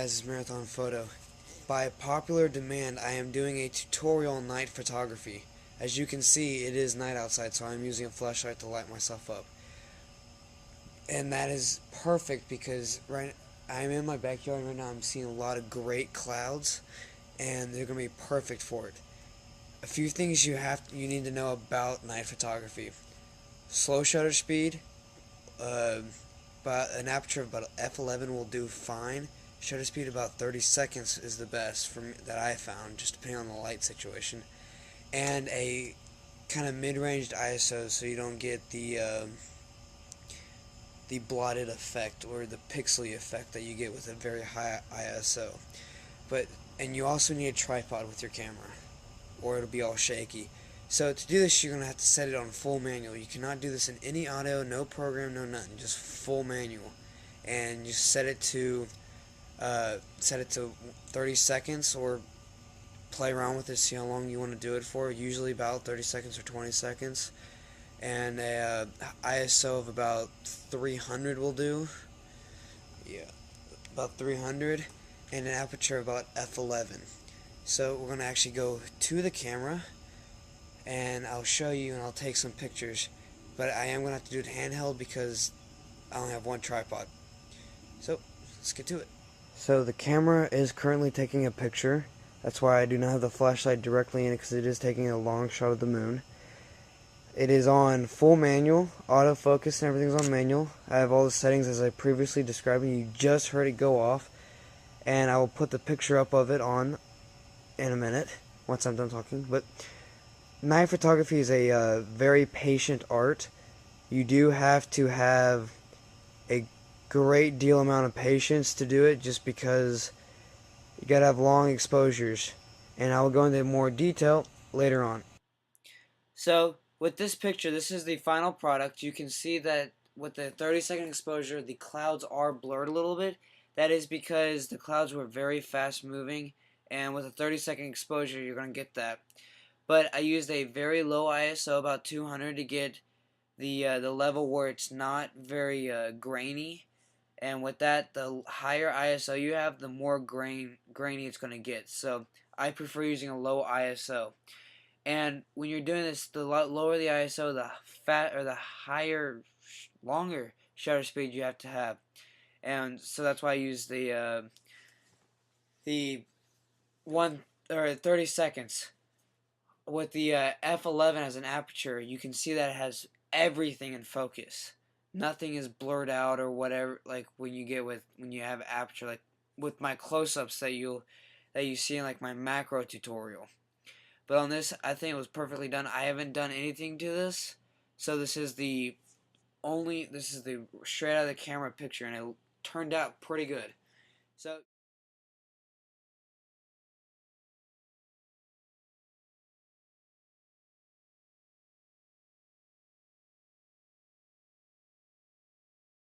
guys, it's Marathon Photo. By popular demand, I am doing a tutorial on night photography. As you can see, it is night outside, so I'm using a flashlight to light myself up. And that is perfect because I'm in my backyard right now. I'm seeing a lot of great clouds, and they're going to be perfect for it. A few things you need to know about night photography: slow shutter speed, uh, but an aperture of about f11 will do fine. Shutter speed about 30 seconds is the best for me, that I found, just depending on the light situation. And a kind of mid-ranged ISO, so you don't get the blotted effect or the pixely effect that you get with a very high ISO. And you also need a tripod with your camera, or it'll be all shaky. So to do this, you're gonna have to set it on full manual. You cannot do this in any auto, no program, no nothing, just full manual. And you set it to 30 seconds, or play around with it, see how long you want to do it for. Usually about 30 seconds or 20 seconds. And a ISO of about 300 will do. Yeah, about 300, and an aperture of about f11. So we're gonna actually go to the camera, and I'll show you, and I'll take some pictures. But I am gonna have to do it handheld because I only have one tripod. So let's get to it. So the camera is currently taking a picture. That's why I do not have the flashlight directly in it, because it is taking a long shot of the moon. It is on full manual, autofocus and everything's on manual. I have all the settings as I previously described, and you just heard it go off. And I will put the picture up of it on in a minute, once I'm done talking. But night photography is a very patient art. You do have to have a great deal amount of patience to do it, just because you gotta have long exposures, and I will go into more detail later on. So with this picture, this is the final product. You can see that with the 30-second exposure, the clouds are blurred a little bit. That is because the clouds were very fast moving, and with a 30-second exposure, you're going to get that. But I used a very low ISO, about 200, to get the level where it's not very grainy. And with that, the higher ISO you have, the more grainy it's going to get. So I prefer using a low ISO. And when you're doing this, the lower the ISO, the higher, longer shutter speed you have to have. And so that's why I use the 30 seconds. With the f11 as an aperture, you can see that it has everything in focus. Nothing is blurred out or whatever, like when you have aperture, like with my close-ups that you see in like my macro tutorial. But on this, I think it was perfectly done. I haven't done anything to this, so this is the straight out of the camera picture, and it turned out pretty good. So